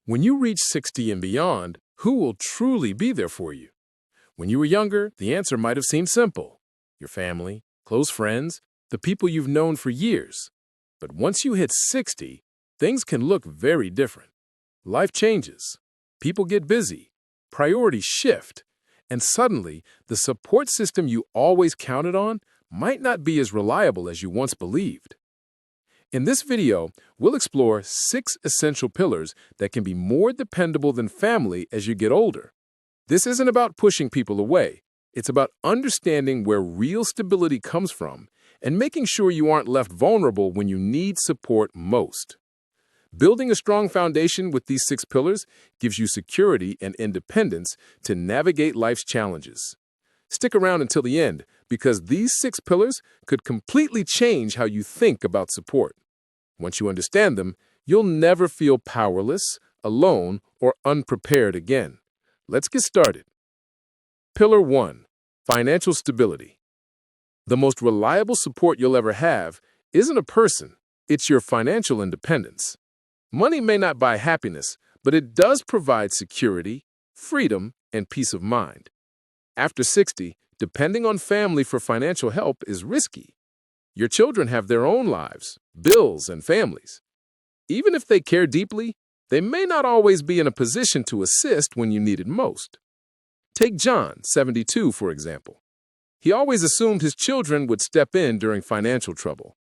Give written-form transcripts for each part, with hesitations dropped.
When you reach 60 and beyond, who will truly be there for you? When you were younger, the answer might have seemed simple. Your family, close friends, the people you've known for years. But once you hit 60, things can look very different. Life changes. People get busy. Priorities shift. And suddenly, the support system you always counted on might not be as reliable as you once believed. In this video, we'll explore 6 essential pillars that can be more dependable than family as you get older. This isn't about pushing people away. It's about understanding where real stability comes from and making sure you aren't left vulnerable when you need support most. Building a strong foundation with these 6 pillars gives you security and independence to navigate life's challenges. Stick around until the end because these 6 pillars could completely change how you think about support. Once you understand them, you'll never feel powerless, alone, or unprepared again. Let's get started. Pillar 1. Financial stability. The most reliable support you'll ever have isn't a person, it's your financial independence. Money may not buy happiness, but it does provide security, freedom, and peace of mind. After 60, depending on family for financial help is risky. Your children have their own lives, bills, and families. Even if they care deeply, they may not always be in a position to assist when you need it most. Take John, 72, for example. He always assumed his children would step in during financial trouble.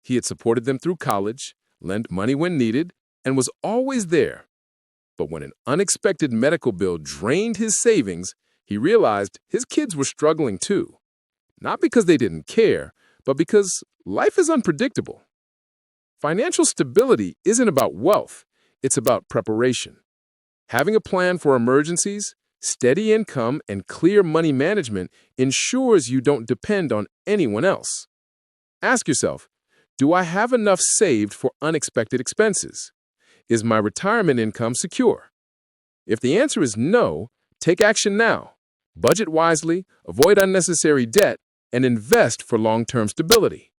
He had supported them through college, lent money when needed, and was always there. But when an unexpected medical bill drained his savings, he realized his kids were struggling too. Not because they didn't care, but because life is unpredictable. Financial stability isn't about wealth, it's about preparation. Having a plan for emergencies, steady income, and clear money management ensures you don't depend on anyone else. Ask yourself, do I have enough saved for unexpected expenses? Is my retirement income secure? If the answer is no, take action now. Budget wisely, avoid unnecessary debt, and invest for long-term stability.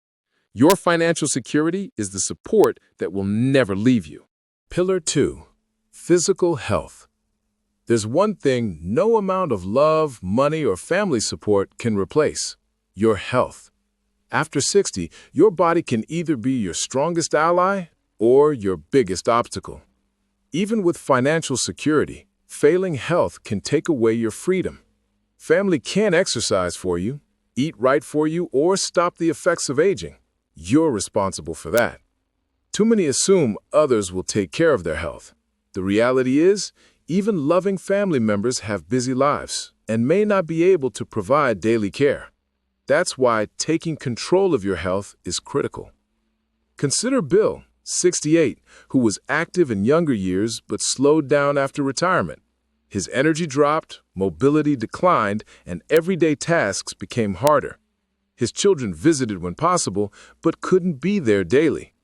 Your financial security is the support that will never leave you. Pillar 2. Physical health. There's one thing no amount of love, money, or family support can replace: your health. After 60, your body can either be your strongest ally or your biggest obstacle. Even with financial security, failing health can take away your freedom. Family can't exercise for you, eat right for you, or stop the effects of aging. You're responsible for that. Too many assume others will take care of their health. The reality is, even loving family members have busy lives and may not be able to provide daily care. That's why taking control of your health is critical. Consider Bill, 68, who was active in younger years but slowed down after retirement. His energy dropped, mobility declined, and everyday tasks became harder. His children visited when possible, but couldn't be there daily.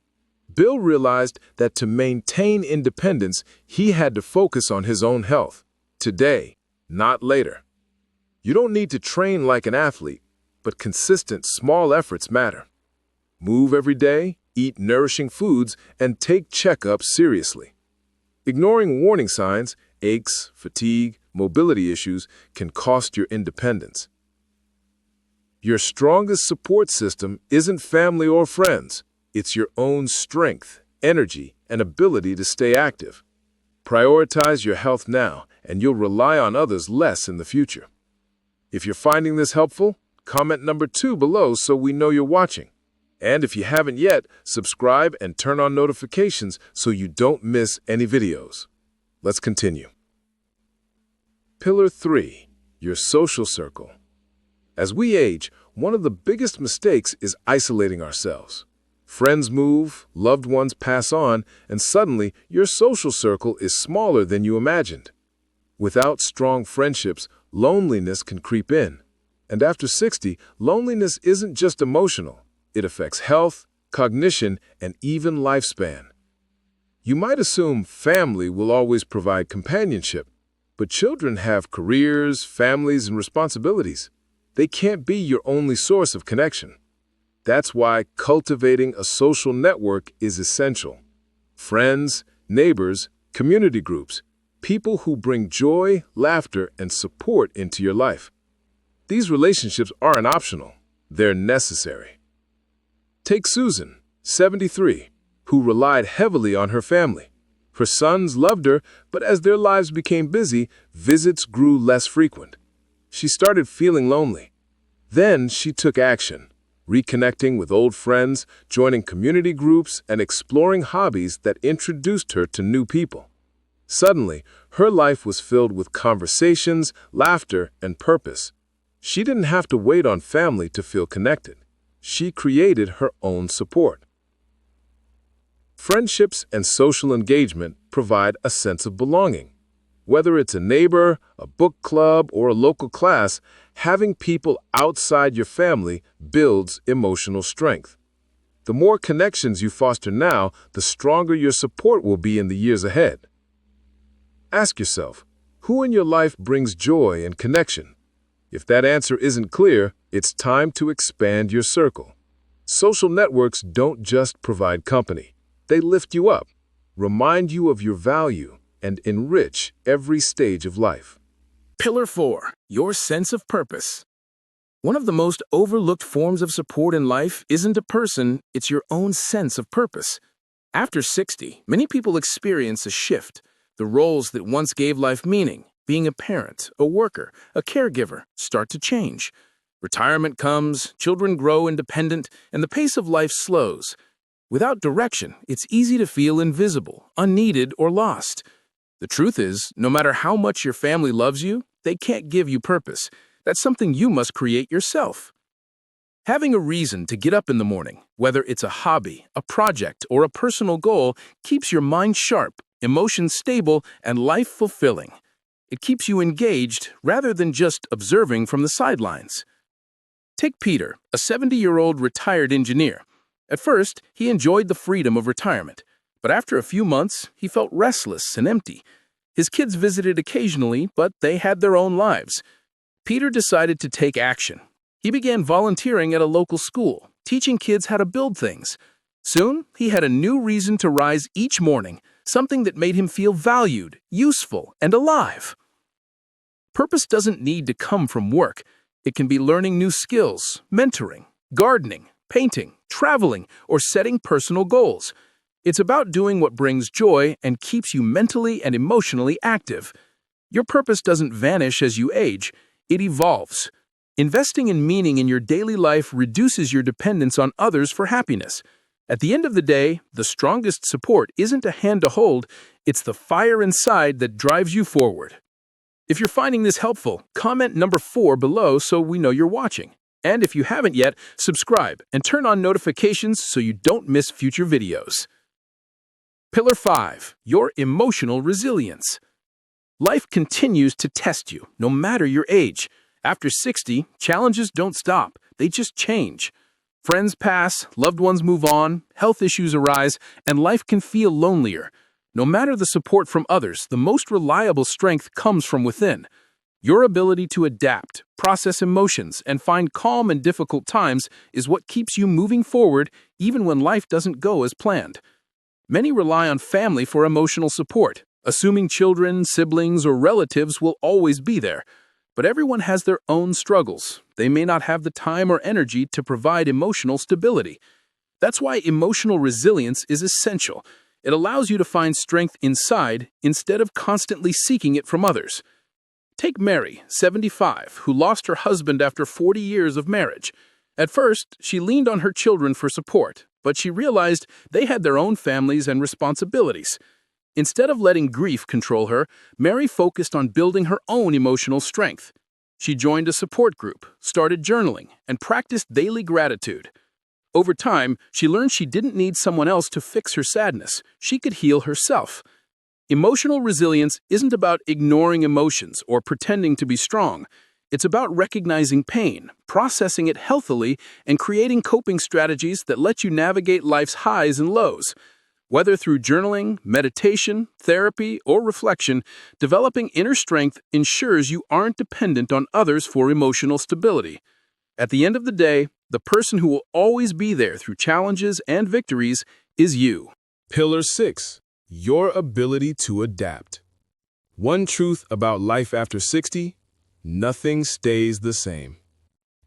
Bill realized that to maintain independence, he had to focus on his own health. Today, not later. You don't need to train like an athlete, but consistent small efforts matter. Move every day, eat nourishing foods, and take checkups seriously. Ignoring warning signs, aches, fatigue, mobility issues can cost your independence. Your strongest support system isn't family or friends. It's your own strength, energy, and ability to stay active. Prioritize your health now, and you'll rely on others less in the future. If you're finding this helpful, comment number 2 below so we know you're watching. And if you haven't yet, subscribe and turn on notifications so you don't miss any videos. Let's continue. Pillar 3. Your social circle. As we age, one of the biggest mistakes is isolating ourselves. Friends move, loved ones pass on, and suddenly your social circle is smaller than you imagined. Without strong friendships, loneliness can creep in. And after 60, loneliness isn't just emotional. It affects health, cognition, and even lifespan. You might assume family will always provide companionship, but children have careers, families, and responsibilities. They can't be your only source of connection. That's why cultivating a social network is essential. Friends, neighbors, Community groups, people who bring joy, laughter, and support into your life. These relationships aren't optional, they're necessary. Take Susan, 73, who relied heavily on her family. Her sons loved her, but as their lives became busy, visits grew less frequent. She started feeling lonely. Then she took action, reconnecting with old friends, joining community groups, and exploring hobbies that introduced her to new people. Suddenly, her life was filled with conversations, laughter, and purpose. She didn't have to wait on family to feel connected. She created her own support. Friendships and social engagement provide a sense of belonging. Whether it's a neighbor, a book club, or a local class, having people outside your family builds emotional strength. The more connections you foster now, the stronger your support will be in the years ahead. Ask yourself, who in your life brings joy and connection? If that answer isn't clear, it's time to expand your circle. Social networks don't just provide company. They lift you up, remind you of your value, and enrich every stage of life. Pillar 4. Your sense of purpose. One of the most overlooked forms of support in life isn't a person, it's your own sense of purpose. After 60, many people experience a shift. The roles that once gave life meaning, being a parent, a worker, a caregiver, start to change. Retirement comes, children grow independent, and the pace of life slows. Without direction, it's easy to feel invisible, unneeded, or lost. The truth is, no matter how much your family loves you, they can't give you purpose. That's something you must create yourself. Having a reason to get up in the morning, whether it's a hobby, a project, or a personal goal, keeps your mind sharp, emotions stable, and life fulfilling. It keeps you engaged rather than just observing from the sidelines. Take Peter, a 70-year-old retired engineer. At first, he enjoyed the freedom of retirement, but after a few months, he felt restless and empty. His kids visited occasionally, but they had their own lives. Peter decided to take action. He began volunteering at a local school, teaching kids how to build things. Soon, he had a new reason to rise each morning, something that made him feel valued, useful, and alive. Purpose doesn't need to come from work. It can be learning new skills, mentoring, gardening, painting, traveling, or setting personal goals. It's about doing what brings joy and keeps you mentally and emotionally active. Your purpose doesn't vanish as you age, it evolves. Investing in meaning in your daily life reduces your dependence on others for happiness. At the end of the day, the strongest support isn't a hand to hold, it's the fire inside that drives you forward. If you're finding this helpful, comment number 4 below so we know you're watching. And if you haven't yet, subscribe and turn on notifications so you don't miss future videos. Pillar 5. Your emotional resilience. Life continues to test you, no matter your age. After 60, challenges don't stop, they just change. Friends pass, loved ones move on, health issues arise, and life can feel lonelier. No matter the support from others, the most reliable strength comes from within. Your ability to adapt, process emotions, and find calm in difficult times is what keeps you moving forward even when life doesn't go as planned. Many rely on family for emotional support, assuming children, siblings, or relatives will always be there. But everyone has their own struggles. They may not have the time or energy to provide emotional stability. That's why emotional resilience is essential. It allows you to find strength inside instead of constantly seeking it from others. Take Mary, 75, who lost her husband after 40 years of marriage. At first, she leaned on her children for support, but she realized they had their own families and responsibilities. Instead of letting grief control her, Mary focused on building her own emotional strength. She joined a support group, started journaling, and practiced daily gratitude. Over time, she learned she didn't need someone else to fix her sadness. She could heal herself. Emotional resilience isn't about ignoring emotions or pretending to be strong. It's about recognizing pain, processing it healthily, and creating coping strategies that let you navigate life's highs and lows. Whether through journaling, meditation, therapy, or reflection, developing inner strength ensures you aren't dependent on others for emotional stability. At the end of the day, the person who will always be there through challenges and victories is you. Pillar 6. Your ability to adapt. One truth about life after 60, nothing stays the same.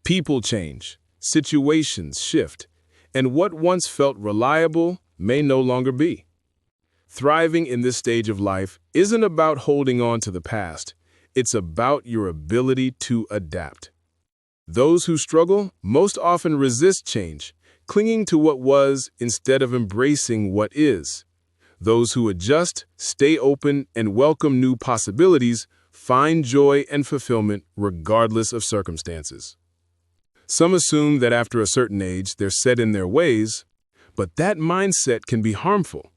People change, situations shift, and what once felt reliable may no longer be. Thriving in this stage of life isn't about holding on to the past. It's about your ability to adapt. Those who struggle most often resist change, clinging to what was instead of embracing what is. Those who adjust, stay open, and welcome new possibilities find joy and fulfillment regardless of circumstances. Some assume that after a certain age they're set in their ways, but that mindset can be harmful.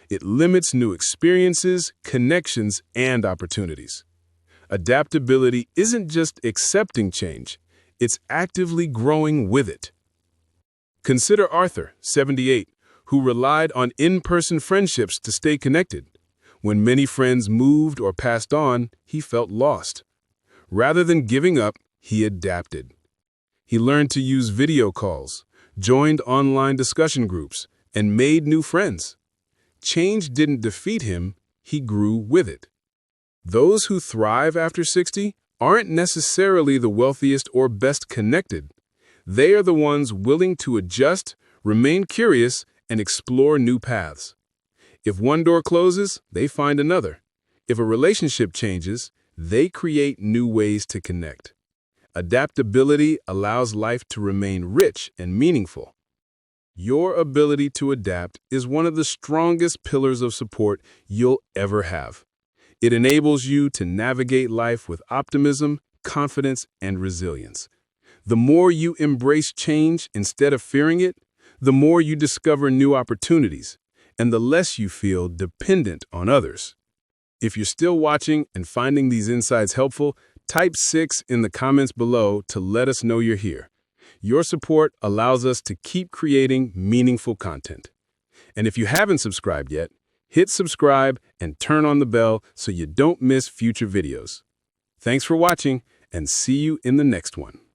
It limits new experiences, connections, and opportunities. Adaptability isn't just accepting change, it's actively growing with it. Consider Arthur, 78, who relied on in-person friendships to stay connected. When many friends moved or passed on, he felt lost. Rather than giving up, he adapted. He learned to use video calls, joined online discussion groups, and made new friends. Change didn't defeat him, he grew with it. Those who thrive after 60 aren't necessarily the wealthiest or best connected. They are the ones willing to adjust, remain curious, and explore new paths. If one door closes, they find another. If a relationship changes, they create new ways to connect. Adaptability allows life to remain rich and meaningful. Your ability to adapt is one of the strongest pillars of support you'll ever have. It enables you to navigate life with optimism, confidence, and resilience. The more you embrace change instead of fearing it, the more you discover new opportunities, and the less you feel dependent on others. If you're still watching and finding these insights helpful, type 6 in the comments below to let us know you're here. Your support allows us to keep creating meaningful content. And if you haven't subscribed yet, hit subscribe and turn on the bell so you don't miss future videos. Thanks for watching, and see you in the next one.